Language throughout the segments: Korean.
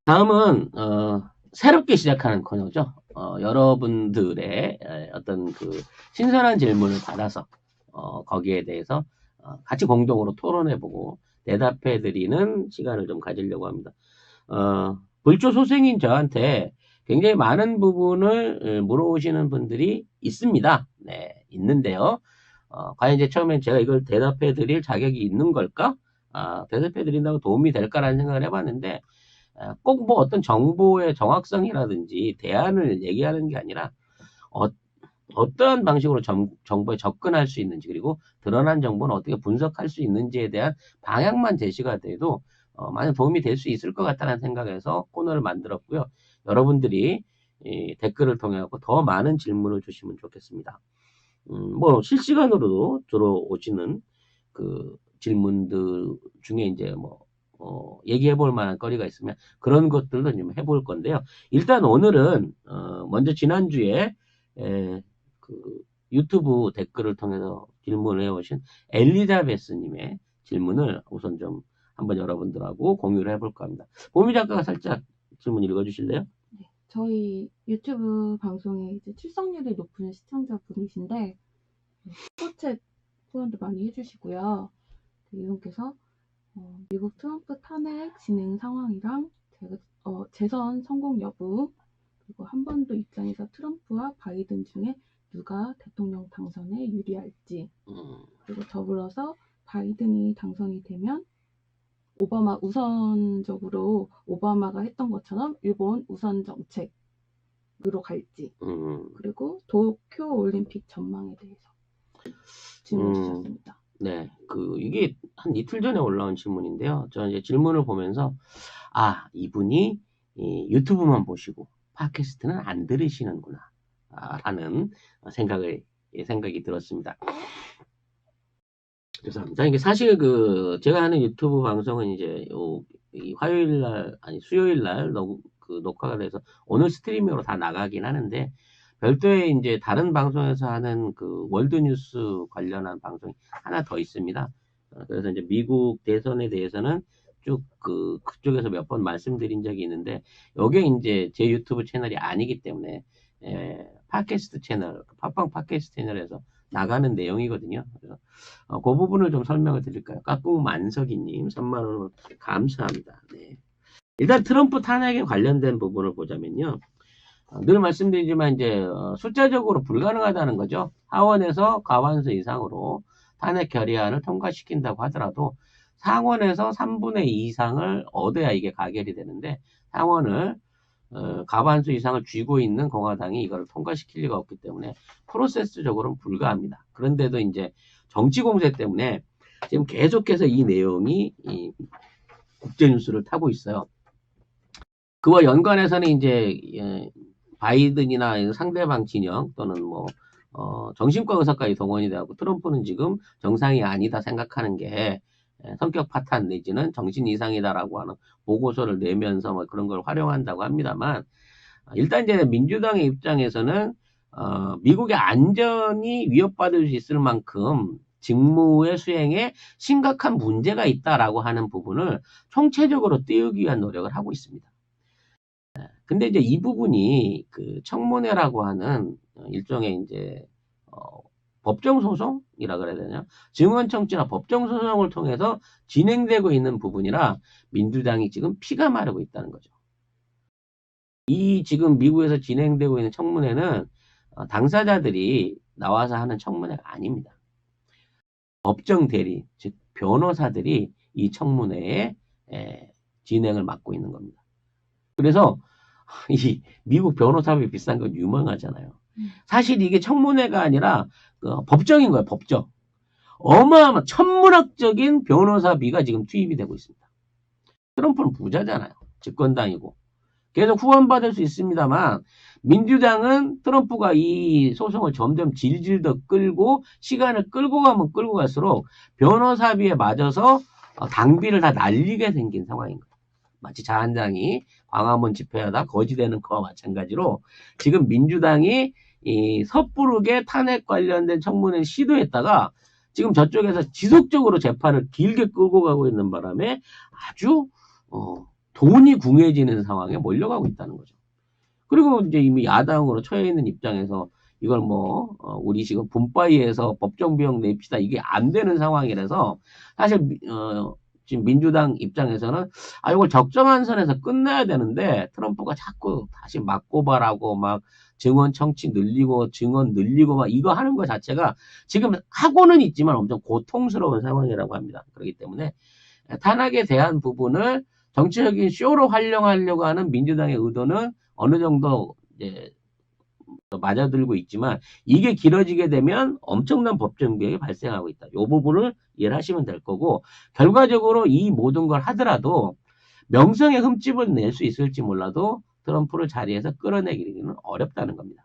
다음은 새롭게 시작하는 코너죠. 여러분들의 어떤 그 신선한 질문을 받아서 거기에 대해서 같이 공동으로 토론해보고 대답해드리는 시간을 좀 가지려고 합니다. 불초소생인 저한테 굉장히 많은 부분을 물어오시는 분들이 있습니다. 네, 있는데요. 과연 이제 처음엔 제가 이걸 대답해드릴 자격이 있는 걸까? 대답해드린다고 도움이 될까라는 생각을 해봤는데, 꼭 뭐 어떤 정보의 정확성이라든지 대안을 얘기하는 게 아니라 어, 어떠한 방식으로 정보에 접근할 수 있는지, 그리고 드러난 정보는 어떻게 분석할 수 있는지에 대한 방향만 제시가 돼도 많은 도움이 될 수 있을 것 같다는 생각에서 코너를 만들었고요. 여러분들이 이 댓글을 통해 더 많은 질문을 주시면 좋겠습니다. 뭐 실시간으로도 들어오시는 그 질문들 중에 이제 뭐 얘기해 볼 만한 거리가 있으면 그런 것들도 좀 해볼 건데요. 일단 오늘은 먼저 지난주에 그 유튜브 댓글을 통해서 질문을 해오신 엘리자베스님의 질문을 우선 좀 한번 여러분들하고 공유를 해볼까 합니다. 보미 작가가 살짝 질문 읽어주실래요? 네, 저희 유튜브 방송에 이제 출석률이 높은 시청자분이신데 슈퍼챗 후원도 많이 해주시고요. 이분께서 미국 트럼프 탄핵 진행 상황이랑 재선 성공 여부, 그리고 한반도 입장에서 트럼프와 바이든 중에 누가 대통령 당선에 유리할지, 그리고 더불어서 바이든이 당선이 되면 우선적으로 오바마가 했던 것처럼 일본 우선 정책으로 갈지, 그리고 도쿄 올림픽 전망에 대해서 질문 주셨습니다. 네, 이게 한 이틀 전에 올라온 질문인데요. 저는 이제 질문을 보면서, 이분이 유튜브만 보시고, 팟캐스트는 안 들으시는구나, 하는 생각이 들었습니다. 죄송합니다. 이게 사실 제가 하는 유튜브 방송은 이제 화요일 날, 아니, 수요일 날 녹화가 돼서 오늘 스트리밍으로 다 나가긴 하는데, 별도의 이제 다른 방송에서 하는 월드뉴스 관련한 방송이 하나 더 있습니다. 그래서 이제 미국 대선에 대해서는 쭉 그쪽에서 몇 번 말씀드린 적이 있는데, 요게 이제 제 유튜브 채널이 아니기 때문에, 팟캐스트 채널, 팟빵 팟캐스트 채널에서 나가는 내용이거든요. 그래서 그 부분을 좀 설명을 드릴까요? 까꿍 만석이님 3만원 감사합니다. 네. 일단 트럼프 탄핵에 관련된 부분을 보자면요. 늘 말씀드리지만 이제 숫자적으로 불가능하다는 거죠. 하원에서 과반수 이상으로 탄핵 결의안을 통과시킨다고 하더라도 상원에서 3분의 2 이상을 얻어야 이게 가결이 되는데 상원을 과반수 이상을 쥐고 있는 공화당이 이걸 통과시킬 리가 없기 때문에 프로세스적으로는 불가합니다. 그런데도 이제 정치 공세 때문에 지금 계속해서 이 내용이 국제뉴스를 타고 있어요. 그와 연관해서는 이제 바이든이나 상대방 진영 또는 정신과 의사까지 동원이 되고 트럼프는 지금 정상이 아니다 생각하는 게 성격 파탄 내지는 정신 이상이다라고 하는 보고서를 내면서 그런 걸 활용한다고 합니다만 일단 이제 민주당의 입장에서는 미국의 안전이 위협받을 수 있을 만큼 직무의 수행에 심각한 문제가 있다라고 하는 부분을 총체적으로 띄우기 위한 노력을 하고 있습니다. 근데 이제 이 부분이 청문회라고 하는 일종의 이제 법정 소송이라 그래야 되냐? 증언 청취나 법정 소송을 통해서 진행되고 있는 부분이라 민주당이 지금 피가 마르고 있다는 거죠. 이 지금 미국에서 진행되고 있는 청문회는 당사자들이 나와서 하는 청문회가 아닙니다. 법정 대리, 즉 변호사들이 이 청문회에 진행을 맡고 있는 겁니다. 그래서 이 미국 변호사비 비싼 건 유명하잖아요. 사실 이게 청문회가 아니라 법정인 거예요. 법정. 어마어마 천문학적인 변호사비가 지금 투입이 되고 있습니다. 트럼프는 부자잖아요. 집권당이고. 계속 후원받을 수 있습니다만 민주당은 트럼프가 이 소송을 점점 질질 더 끌고 시간을 끌고 가면 끌고 갈수록 변호사비에 맞아서 당비를 다 날리게 생긴 상황인 거예요. 마치 자한당이 광화문 집회하다 거지되는 거와 마찬가지로 지금 민주당이 이 섣부르게 탄핵 관련된 청문회를 시도했다가 지금 저쪽에서 지속적으로 재판을 길게 끌고 가고 있는 바람에 아주 돈이 궁해지는 상황에 몰려가고 있다는 거죠. 그리고 이제 이미 야당으로 처해 있는 입장에서 이걸 뭐 우리 지금 분파위에서 법정 비용 냅시다 이게 안 되는 상황이라서 사실 지금 민주당 입장에서는 이걸 적정한 선에서 끝내야 되는데 트럼프가 자꾸 다시 맞고발하고 막 증언 청취 늘리고 증언 늘리고 막 이거 하는 것 자체가 지금 하고는 있지만 엄청 고통스러운 상황이라고 합니다. 그렇기 때문에 탄핵에 대한 부분을 정치적인 쇼로 활용하려고 하는 민주당의 의도는 어느 정도 이제 맞아들고 있지만 이게 길어지게 되면 엄청난 법정 비용이 발생하고 있다. 이 부분을 이해를 하시면 될 거고 결과적으로 이 모든 걸 하더라도 명성의 흠집을 낼 수 있을지 몰라도 트럼프를 자리에서 끌어내기는 어렵다는 겁니다.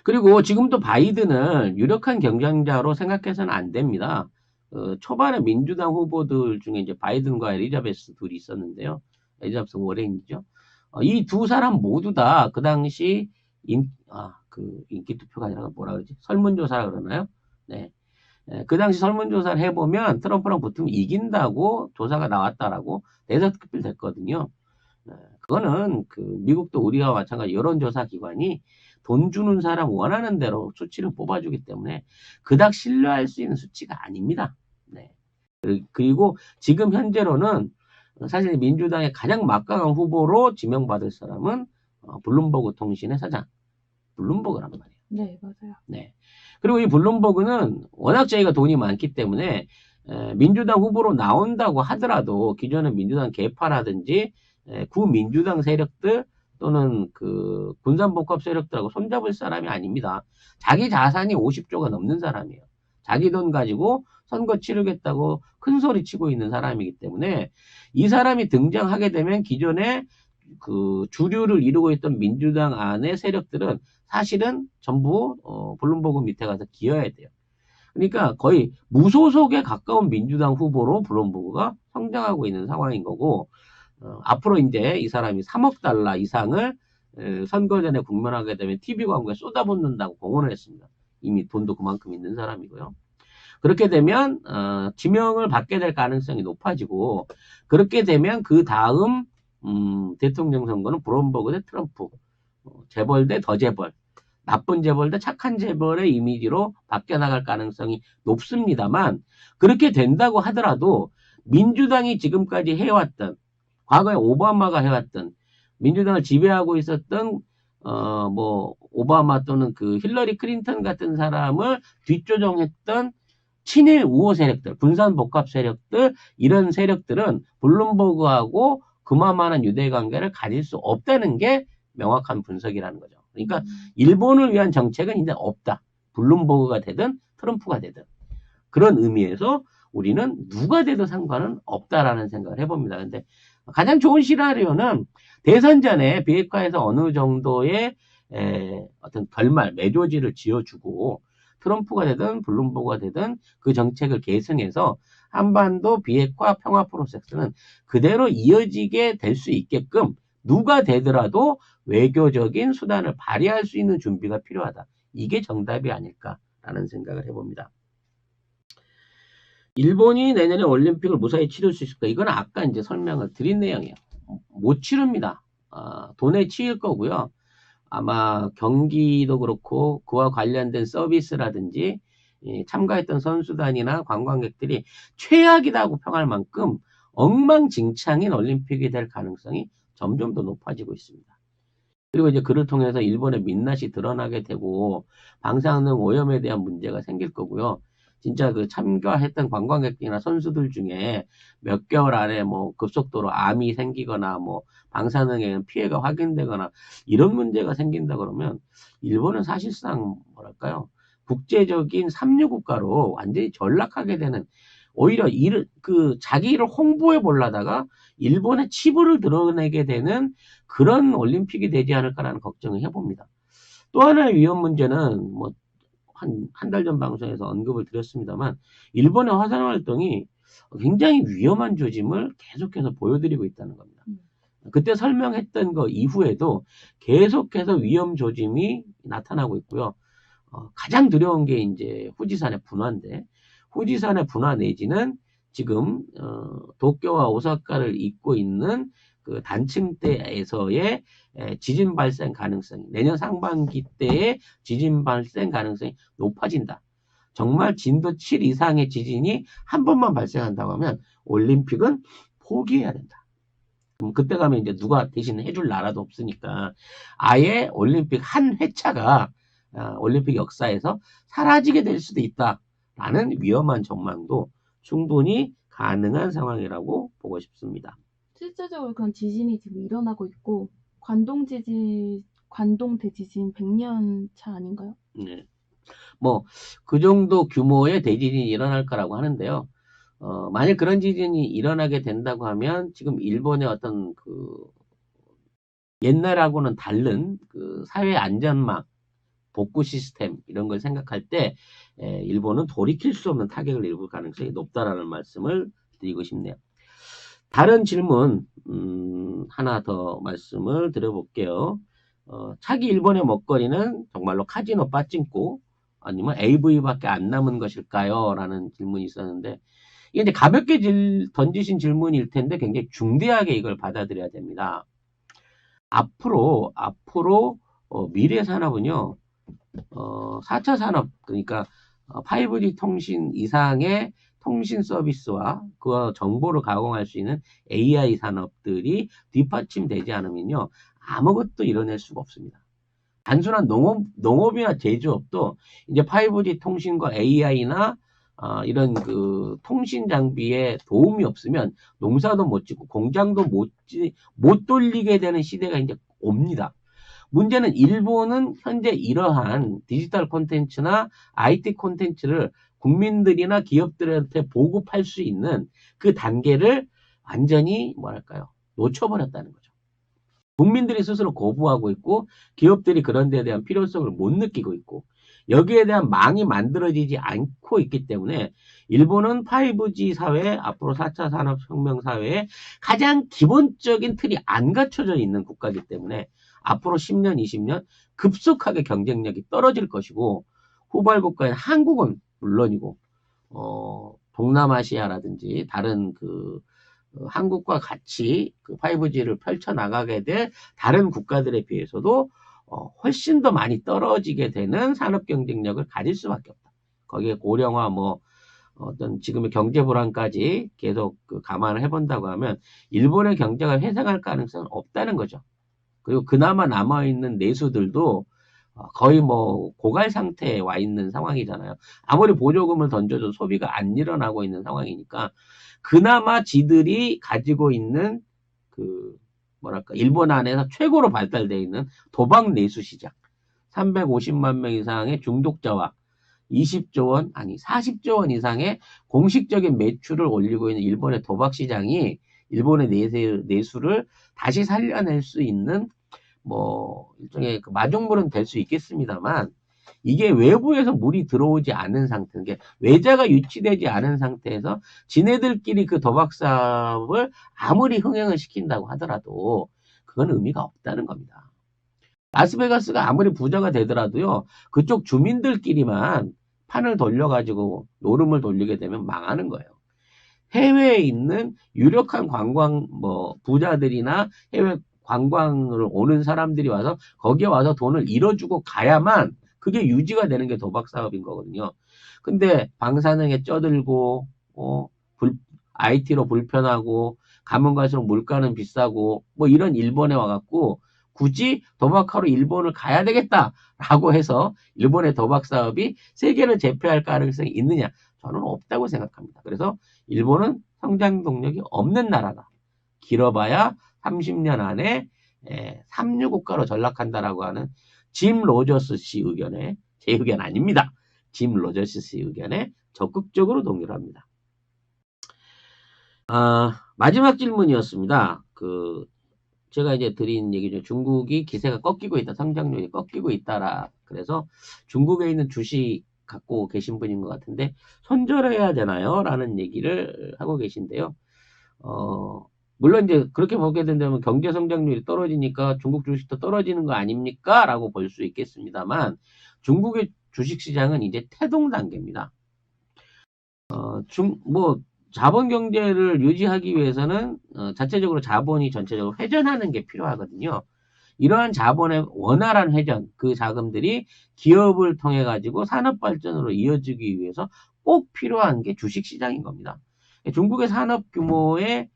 그리고 지금도 바이든을 유력한 경쟁자로 생각해서는 안 됩니다. 초반에 민주당 후보들 중에 이제 바이든과 엘리자베스 둘이 있었는데요. 엘리자베스 워렌이죠. 이 두 사람 모두 다 그 당시 인기 투표가 아니라 뭐라 그러지? 설문조사 그러나요? 네. 그 당시 설문조사를 해보면 트럼프랑 붙으면 이긴다고 조사가 나왔다라고 대서특필됐거든요. 그거는 미국도 우리와 마찬가지 여론조사 기관이 돈 주는 사람 원하는 대로 수치를 뽑아주기 때문에 그닥 신뢰할 수 있는 수치가 아닙니다. 네. 그리고 지금 현재로는 사실 민주당의 가장 막강한 후보로 지명받을 사람은 블룸버그 통신의 사장 블룸버그란 말이에요. 네, 맞아요. 네. 그리고 이 블룸버그는 워낙 자기가 돈이 많기 때문에 민주당 후보로 나온다고 하더라도 기존의 민주당 개파라든지 구민주당 세력들 또는 군산복합 세력들하고 손잡을 사람이 아닙니다. 자기 자산이 50조가 넘는 사람이에요. 자기 돈 가지고 선거 치르겠다고 큰 소리 치고 있는 사람이기 때문에 이 사람이 등장하게 되면 기존에 주류를 이루고 있던 민주당 안의 세력들은 사실은 전부 블룸버그 밑에 가서 기어야 돼요. 그러니까 거의 무소속에 가까운 민주당 후보로 블룸버그가 성장하고 있는 상황인 거고 앞으로 이제 이 사람이 3억 달러 이상을 선거 전에 국면하게 되면 TV 광고에 쏟아붓는다고 공언을 했습니다. 이미 돈도 그만큼 있는 사람이고요. 그렇게 되면 지명을 받게 될 가능성이 높아지고 그렇게 되면 그 다음 대통령 선거는 블룸버그 대 트럼프, 재벌 대 더 재벌, 나쁜 재벌 대 착한 재벌의 이미지로 바뀌어나갈 가능성이 높습니다만 그렇게 된다고 하더라도 민주당이 지금까지 해왔던 과거에 오바마가 해왔던 민주당을 지배하고 있었던 오바마 또는 힐러리 클린턴 같은 사람을 뒷조정했던 친일 우호 세력들, 분산 복합 세력들 이런 세력들은 블룸버그하고 그만한 유대 관계를 가질 수 없다는 게 명확한 분석이라는 거죠. 그러니까 일본을 위한 정책은 이제 없다. 블룸버그가 되든 트럼프가 되든 그런 의미에서 우리는 누가 돼도 상관은 없다라는 생각을 해봅니다. 근데 가장 좋은 시나리오는 대선 전에 비핵화에서 어느 정도의 어떤 결말, 매조지를 지어주고 트럼프가 되든 블룸버그가 되든 그 정책을 계승해서 한반도 비핵화 평화 프로세스는 그대로 이어지게 될 수 있게끔 누가 되더라도 외교적인 수단을 발휘할 수 있는 준비가 필요하다. 이게 정답이 아닐까라는 생각을 해봅니다. 일본이 내년에 올림픽을 무사히 치를 수 있을까? 이건 아까 이제 설명을 드린 내용이에요. 못 치릅니다. 돈에 치일 거고요. 아마 경기도 그렇고 그와 관련된 서비스라든지 참가했던 선수단이나 관광객들이 최악이라고 평할 만큼 엉망진창인 올림픽이 될 가능성이 점점 더 높아지고 있습니다. 그리고 이제 그를 통해서 일본의 민낯이 드러나게 되고 방사능 오염에 대한 문제가 생길 거고요. 진짜 참가했던 관광객이나 선수들 중에 몇 개월 안에 급속도로 암이 생기거나 방사능에 피해가 확인되거나 이런 문제가 생긴다 그러면 일본은 사실상 뭐랄까요? 국제적인 삼류 국가로 완전히 전락하게 되는 오히려 자기 일을 홍보해 보려다가 일본의 치부를 드러내게 되는 그런 올림픽이 되지 않을까라는 걱정을 해봅니다. 또 하나의 위험 문제는 한 달 전 방송에서 언급을 드렸습니다만 일본의 화산 활동이 굉장히 위험한 조짐을 계속해서 보여드리고 있다는 겁니다. 그때 설명했던 거 이후에도 계속해서 위험 조짐이 나타나고 있고요. 가장 두려운 게 이제 후지산의 분화인데 후지산의 분화 내지는 지금 도쿄와 오사카를 잇고 있는 그 단층대에서의 지진 발생 가능성이 내년 상반기 때의 지진 발생 가능성이 높아진다. 정말 진도 7 이상의 지진이 한 번만 발생한다고 하면 올림픽은 포기해야 된다. 그럼 그때 가면 이제 누가 대신 해줄 나라도 없으니까 아예 올림픽 한 회차가 올림픽 역사에서 사라지게 될 수도 있다라는 위험한 전망도 충분히 가능한 상황이라고 보고 싶습니다. 실제적으로 그런 지진이 지금 일어나고 있고 관동 대지진 100년 차 아닌가요? 네. 뭐 그 정도 규모의 대지진이 일어날 거라고 하는데요. 만약 그런 지진이 일어나게 된다고 하면 지금 일본의 어떤 그 옛날하고는 다른 그 사회 안전망 복구 시스템 이런 걸 생각할 때 일본은 돌이킬 수 없는 타격을 입을 가능성이 높다라는 말씀을 드리고 싶네요. 다른 질문 하나 더 말씀을 드려볼게요. 차기 일본의 먹거리는 정말로 카지노 빠찡코 아니면 AV밖에 안 남은 것일까요? 라는 질문이 있었는데 이게 이제 가볍게 던지신 질문일 텐데 굉장히 중대하게 이걸 받아들여야 됩니다. 앞으로 미래 산업은요. 4차 산업 그러니까 5G 통신 이상의 통신 서비스와 그 정보를 가공할 수 있는 AI 산업들이 뒷받침되지 않으면요. 아무것도 이뤄낼 수가 없습니다. 단순한 농업이나 제조업도 이제 5G 통신과 AI나 이런 그 통신 장비에 도움이 없으면 농사도 못 짓고 공장도 못 돌리게 되는 시대가 이제 옵니다. 문제는 일본은 현재 이러한 디지털 콘텐츠나 IT 콘텐츠를 국민들이나 기업들한테 보급할 수 있는 그 단계를 완전히 뭐랄까요? 놓쳐버렸다는 거죠. 국민들이 스스로 거부하고 있고 기업들이 그런 데에 대한 필요성을 못 느끼고 있고 여기에 대한 망이 만들어지지 않고 있기 때문에 일본은 5G 사회, 앞으로 4차 산업혁명 사회에 가장 기본적인 틀이 안 갖춰져 있는 국가이기 때문에 앞으로 10년, 20년 급속하게 경쟁력이 떨어질 것이고 후발국가인 한국은 물론이고 동남아시아라든지 다른 그 한국과 같이 그 5G를 펼쳐나가게 될 다른 국가들에 비해서도 훨씬 더 많이 떨어지게 되는 산업 경쟁력을 가질 수밖에 없다. 거기에 고령화 어떤 지금의 경제 불안까지 계속 감안을 해본다고 하면 일본의 경제가 회생할 가능성은 없다는 거죠. 그리고 그나마 남아있는 내수들도 거의 고갈 상태에 와 있는 상황이잖아요. 아무리 보조금을 던져도 소비가 안 일어나고 있는 상황이니까 그나마 지들이 가지고 있는 일본 안에서 최고로 발달되어 있는 도박 내수 시장 350만 명 이상의 중독자와 20조 원 아니 40조 원 이상의 공식적인 매출을 올리고 있는 일본의 도박 시장이 일본의 내수를 다시 살려낼 수 있는 일종의 그 마중물은 될 수 있겠습니다만 이게 외부에서 물이 들어오지 않은 상태, 외자가 유치되지 않은 상태에서 지네들끼리 그 도박 사업을 아무리 흥행을 시킨다고 하더라도 그건 의미가 없다는 겁니다. 라스베가스가 아무리 부자가 되더라도요, 그쪽 주민들끼리만 판을 돌려가지고 노름을 돌리게 되면 망하는 거예요. 해외에 있는 유력한 관광 부자들이나 해외 관광을 오는 사람들이 와서 거기에 와서 돈을 잃어주고 가야만 그게 유지가 되는 게 도박 사업인 거거든요. 근데 방사능에 쪄들고 IT로 불편하고 가면 갈수록 물가는 비싸고 이런 일본에 와갖고 굳이 도박하러 일본을 가야 되겠다라고 해서 일본의 도박 사업이 세계를 제패할 가능성이 있느냐? 저는 없다고 생각합니다. 그래서 일본은 성장 동력이 없는 나라다. 길어봐야 30년 안에 삼류 국가로 전락한다라고 하는 짐 로저스 씨 의견에, 제 의견 아닙니다. 짐 로저스 씨 의견에 적극적으로 동의를 합니다. 마지막 질문이었습니다. 제가 이제 드린 얘기 중에 중국이 기세가 꺾이고 있다, 성장률이 꺾이고 있다라. 그래서 중국에 있는 주식 갖고 계신 분인 것 같은데 손절해야 되나요? 라는 얘기를 하고 계신데요. 물론 이제 그렇게 보게 된다면 경제 성장률이 떨어지니까 중국 주식도 떨어지는 거 아닙니까? 라고 볼 수 있겠습니다만 중국의 주식 시장은 이제 태동 단계입니다. 자본 경제를 유지하기 위해서는 자체적으로 자본이 전체적으로 회전하는 게 필요하거든요. 이러한 자본의 원활한 회전, 그 자금들이 기업을 통해 가지고 산업 발전으로 이어지기 위해서 꼭 필요한 게 주식 시장인 겁니다. 중국의 산업 규모에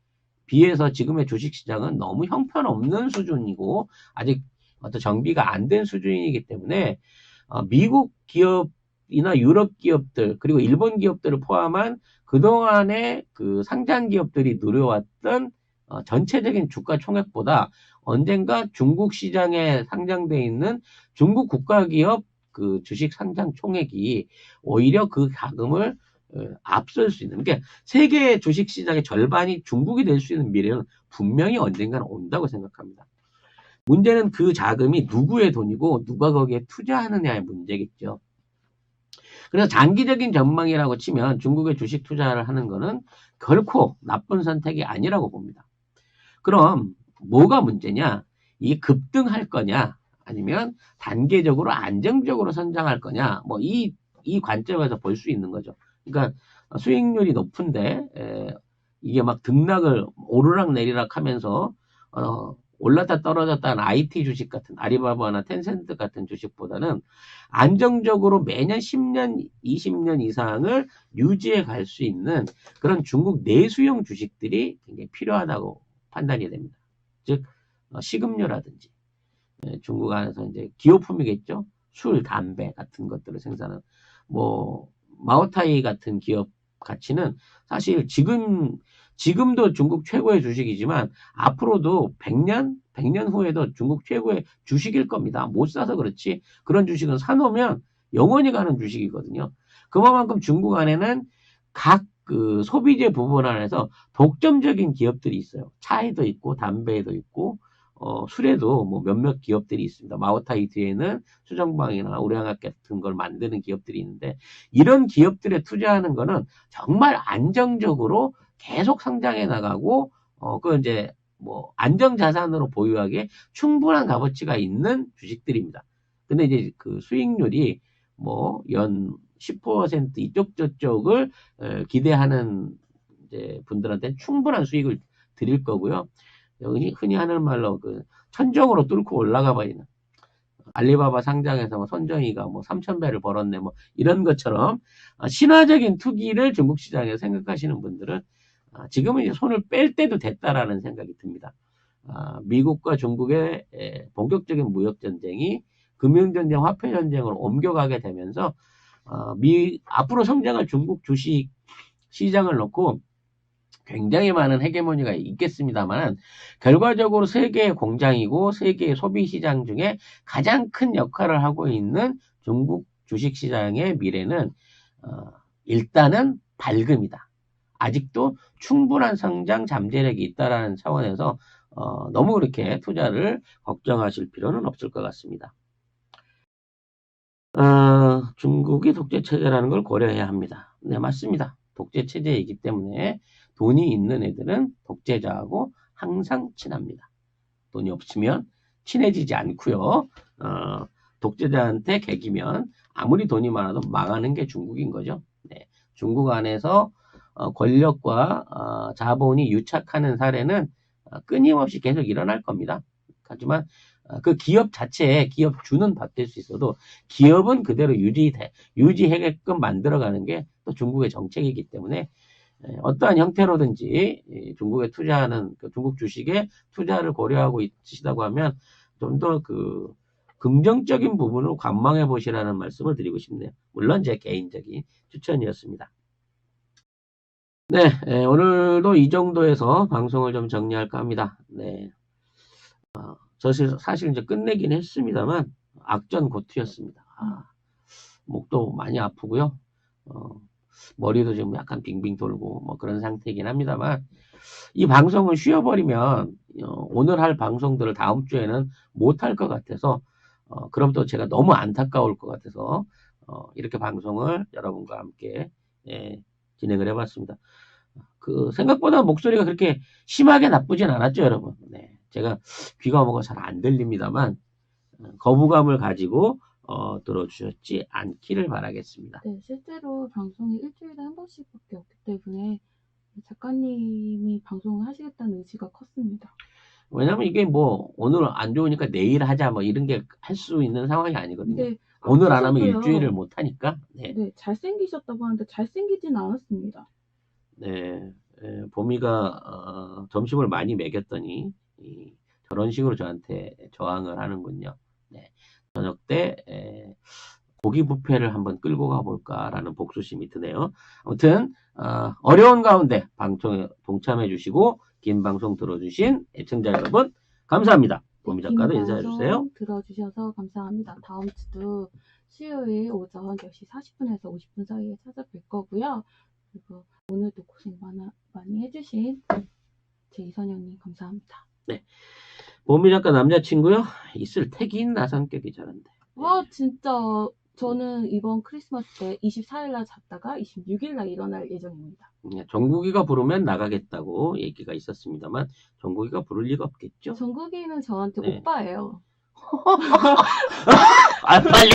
비해서 지금의 주식 시장은 너무 형편없는 수준이고 아직 어떤 정비가 안 된 수준이기 때문에 미국 기업이나 유럽 기업들 그리고 일본 기업들을 포함한 그동안의 그 상장 기업들이 누려왔던 전체적인 주가 총액보다 언젠가 중국 시장에 상장돼 있는 중국 국가기업 그 주식 상장 총액이 오히려 그 자금을 앞설 수 있는, 그러니까 세계 주식 시장의 절반이 중국이 될 수 있는 미래는 분명히 언젠가는 온다고 생각합니다. 문제는 그 자금이 누구의 돈이고 누가 거기에 투자하느냐의 문제겠죠. 그래서 장기적인 전망이라고 치면 중국의 주식 투자를 하는 거는 결코 나쁜 선택이 아니라고 봅니다. 그럼 뭐가 문제냐? 이게 급등할 거냐? 아니면 단계적으로 안정적으로 성장할 거냐? 뭐 이 관점에서 볼 수 있는 거죠. 그러니까 수익률이 높은데 이게 막 등락을 오르락 내리락 하면서 올랐다 떨어졌다 한 IT 주식 같은 아리바바나 텐센트 같은 주식보다는 안정적으로 매년 10년, 20년 이상을 유지해 갈 수 있는 그런 중국 내수용 주식들이 굉장히 필요하다고 판단이 됩니다. 즉 식음료라든지 중국 안에서 이제 기호품이겠죠. 술, 담배 같은 것들을 생산하는 뭐 마오타이 같은 기업 가치는 사실 지금도 중국 최고의 주식이지만 앞으로도 100년 후에도 중국 최고의 주식일 겁니다. 못 사서 그렇지 그런 주식은 사놓으면 영원히 가는 주식이거든요. 그만큼 중국 안에는 각 그 소비재 부분 안에서 독점적인 기업들이 있어요. 차에도 있고 담배에도 있고 술에도 뭐 몇몇 기업들이 있습니다. 마오타이 뒤에는 수정방이나 우량학 같은 걸 만드는 기업들이 있는데 이런 기업들에 투자하는 거는 정말 안정적으로 계속 성장해 나가고 그 이제 뭐 안정자산으로 보유하기에 충분한 값어치가 있는 주식들입니다. 근데 이제 그 수익률이 뭐 연 10% 이쪽 저쪽을 기대하는 이제 분들한테 충분한 수익을 드릴 거고요. 흔히 하는 말로 그 천정으로 뚫고 올라가 버리는 알리바바 상장에서 뭐 손정희가 뭐 3,000배를 벌었네 뭐 이런 것처럼 신화적인 투기를 중국 시장에 생각하시는 분들은 지금은 이제 손을 뺄 때도 됐다라는 생각이 듭니다. 미국과 중국의 본격적인 무역 전쟁이 금융 전쟁, 화폐 전쟁으로 옮겨가게 되면서 앞으로 성장할 중국 주식 시장을 놓고 굉장히 많은 헤게모니가 있겠습니다만 결과적으로 세계의 공장이고 세계의 소비시장 중에 가장 큰 역할을 하고 있는 중국 주식시장의 미래는 일단은 밝음이다. 아직도 충분한 성장 잠재력이 있다는 차원에서 너무 그렇게 투자를 걱정하실 필요는 없을 것 같습니다. 중국이 독재체제라는 걸 고려해야 합니다. 네, 맞습니다. 독재체제이기 때문에 돈이 있는 애들은 독재자하고 항상 친합니다. 돈이 없으면 친해지지 않고요. 독재자한테 개기면 아무리 돈이 많아도 망하는 게 중국인 거죠. 네, 중국 안에서 권력과 자본이 유착하는 사례는 끊임없이 계속 일어날 겁니다. 하지만 그 기업 자체에 기업 주는 받을 수 있어도 기업은 그대로 유지하게끔 만들어가는 게 또 중국의 정책이기 때문에 어떠한 형태로든지 중국에 투자하는 중국 주식에 투자를 고려하고 있으시다고 하면 좀 더 그 긍정적인 부분을 관망해 보시라는 말씀을 드리고 싶네요. 물론 제 개인적인 추천이었습니다. 네, 오늘도 이 정도에서 방송을 좀 정리할까 합니다. 네, 사실 이제 끝내긴 했습니다만 악전고투였습니다. 목도 많이 아프고요. 머리도 지금 약간 빙빙 돌고 뭐 그런 상태이긴 합니다만 이 방송을 쉬어버리면 오늘 할 방송들을 다음 주에는 못 할 것 같아서 그럼 또 제가 너무 안타까울 것 같아서 이렇게 방송을 여러분과 함께 진행을 해봤습니다. 그 생각보다 목소리가 그렇게 심하게 나쁘진 않았죠, 여러분. 네, 제가 귀가 뭐가 잘 안 들립니다만 거부감을 가지고 들어주셨지 않기를 바라겠습니다. 네, 실제로 방송이 일주일에 한 번씩밖에 없기 때문에 작가님이 방송을 하시겠다는 의지가 컸습니다. 왜냐면 이게 뭐 오늘 안 좋으니까 내일 하자 뭐 이런 게 할 수 있는 상황이 아니거든요. 근데 오늘 안 하면 아프셔도요. 일주일을 못 하니까. 네. 네, 잘생기셨다고 하는데 잘생기진 않았습니다. 네. 점심을 많이 먹였더니 저런 식으로 저한테 저항을 하는군요. 네. 저녁 때 고기 뷔페를 한번 끌고 가볼까라는 복수심이 드네요. 아무튼 어려운 가운데 방송에 동참해 주시고 긴 방송 들어주신 애청자 여러분 감사합니다. 보미 작가도 인사해 주세요. 들어주셔서 감사합니다. 다음 주도 수요일 오전 10시 40분에서 50분 사이에 찾아뵐 거고요. 그리고 오늘도 고생 많이 해주신 제 이선영님 감사합니다. 네. 보미 작가 남자친구요? 있을 택인 나 성격이 저런데. 와 진짜 저는 이번 크리스마스 때 24일날 잤다가 26일날 일어날 예정입니다. 정국이가 부르면 나가겠다고 얘기가 있었습니다만 정국이가 부를 리가 없겠죠? 정국이는 저한테 네. 오빠예요. 빨리